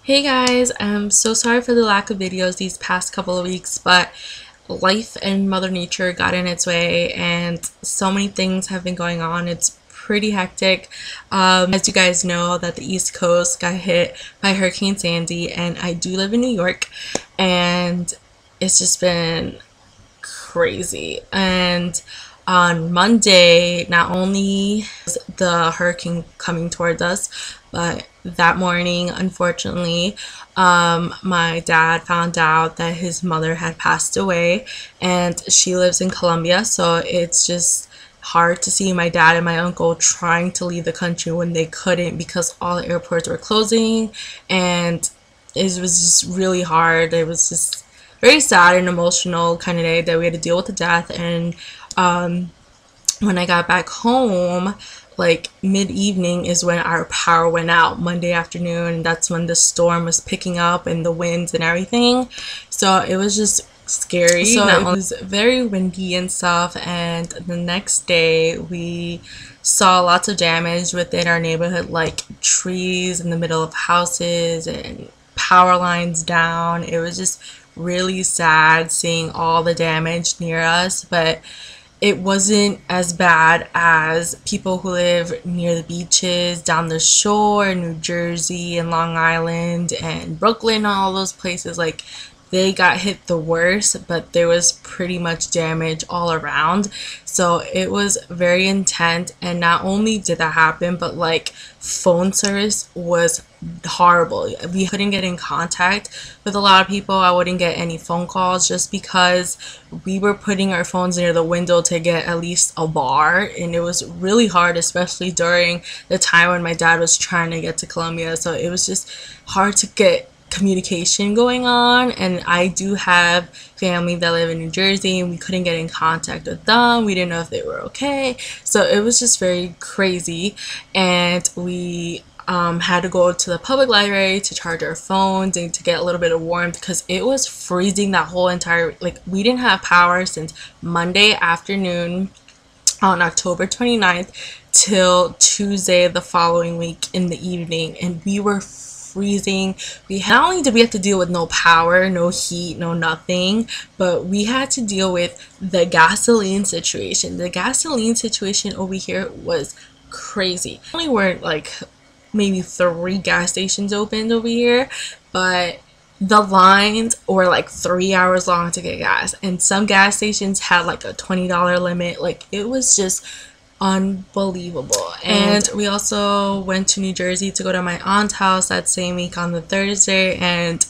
Hey guys, I'm so sorry for the lack of videos these past couple of weeks, but life and Mother Nature got in its way and so many things have been going on. It's pretty hectic. As you guys know, that the East Coast got hit by Hurricane Sandy, and I do live in New York, and it's just been crazy. And on Monday, not only was the hurricane coming towards us, but that morning, unfortunately, my dad found out that his mother had passed away, and she lives in Colombia, so it's just hard to see my dad and my uncle trying to leave the country when they couldn't because all the airports were closing, and it was just really hard. It was just very sad and emotional kind of day that we had to deal with the death. And when I got back home, like mid-evening is when our power went out Monday afternoon, and that's when the storm was picking up and the winds and everything. So it was just scary. So it was very windy and stuff, and the next day we saw lots of damage within our neighborhood, like trees in the middle of houses and power lines down. It was just really sad seeing all the damage near us, but it wasn't as bad as people who live near the beaches, down the shore, New Jersey and Long Island and Brooklyn, all those places. Like, they got hit the worst, but there was pretty much damage all around. So it was very intense, and not only did that happen, but like phone service was horrible. We couldn't get in contact with a lot of people. I wouldn't get any phone calls just because we were putting our phones near the window to get at least a bar, and it was really hard, especially during the time when my dad was trying to get to Colombia. So it was just hard to get communication going on. And I do have family that live in New Jersey, and we couldn't get in contact with them. We didn't know if they were okay, so it was just very crazy. And we had to go to the public library to charge our phones and to get a little bit of warmth because it was freezing that whole entire, like, we didn't have power since Monday afternoon on October 29th till Tuesday the following week in the evening, and we were freezing. We not only did we have to deal with no power, no heat, no nothing, but we had to deal with the gasoline situation. The gasoline situation over here was crazy. Only were like maybe 3 gas stations opened over here, but the lines were like 3 hours long to get gas, and some gas stations had like a $20 limit. Like, it was just unbelievable. And we also went to New Jersey to go to my aunt's house that same week on the Thursday, and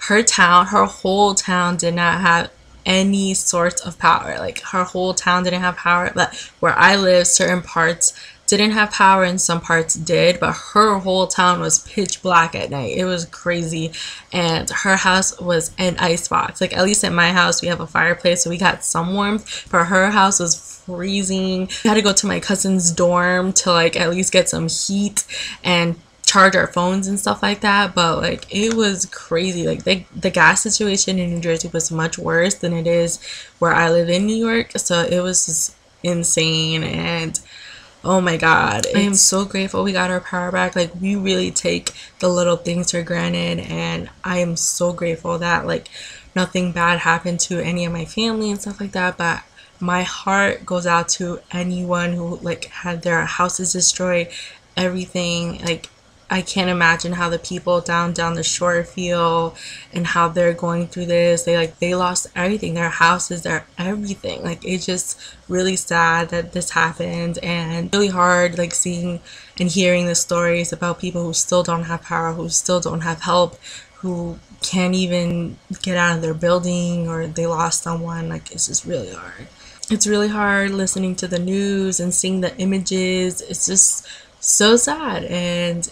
her whole town did not have any sort of power. Like, her whole town didn't have power. But where I live, certain parts didn't have power and some parts did, but her whole town was pitch black at night. It was crazy. And her house was an icebox. Like, at least at my house we have a fireplace, so we got some warmth, but her house was freezing. We had to go to my cousin's dorm to like at least get some heat and charge our phones and stuff like that. But like, it was crazy. Like, the gas situation in New Jersey was much worse than it is where I live in New York. So it was just insane. And oh my god, I am so grateful we got our power back. Like, we really take the little things for granted, and I am so grateful that like nothing bad happened to any of my family and stuff like that. But my heart goes out to anyone who like had their houses destroyed, everything. Like, I can't imagine how the people down the shore feel and how they're going through this. They lost everything, their houses, their everything. Like, it's just really sad that this happened, and really hard like seeing and hearing the stories about people who still don't have power, who still don't have help, who can't even get out of their building, or they lost someone. Like, it's just really hard. It's really hard listening to the news and seeing the images. It's just so sad. And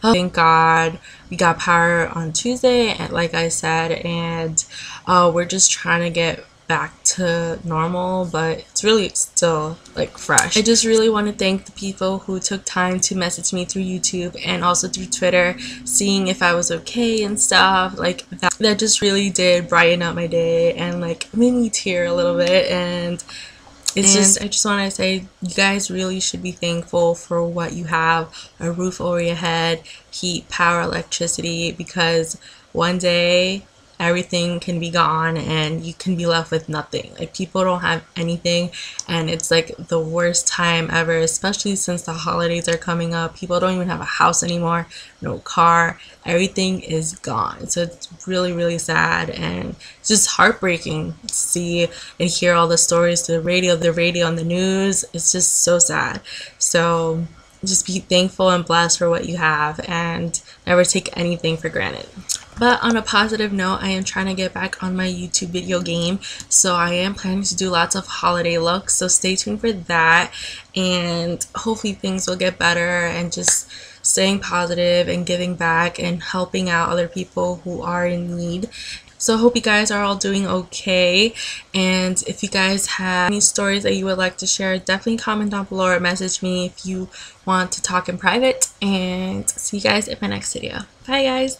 thank God we got power on Tuesday, and like I said, and we're just trying to get back to normal, but it's really still like fresh. I just really want to thank the people who took time to message me through YouTube and also through Twitter, seeing if I was okay and stuff like that. That just really did brighten up my day and like made me tear a little bit. And I just want to say you guys really should be thankful for what you have: a roof over your head, heat, power, electricity, because one day everything can be gone and you can be left with nothing. Like, people don't have anything, and it's like the worst time ever, especially since the holidays are coming up. People don't even have a house anymore, no car, everything is gone. So it's really, really sad, and it's just heartbreaking to see and hear all the stories to the radio and the news. It's just so sad. So just be thankful and blessed for what you have, and never take anything for granted. But on a positive note, I am trying to get back on my YouTube video game. So I am planning to do lots of holiday looks. So stay tuned for that. And hopefully things will get better, and just staying positive and giving back and helping out other people who are in need. So I hope you guys are all doing okay. And if you guys have any stories that you would like to share, definitely comment down below or message me if you want to talk in private. And see you guys in my next video. Bye guys.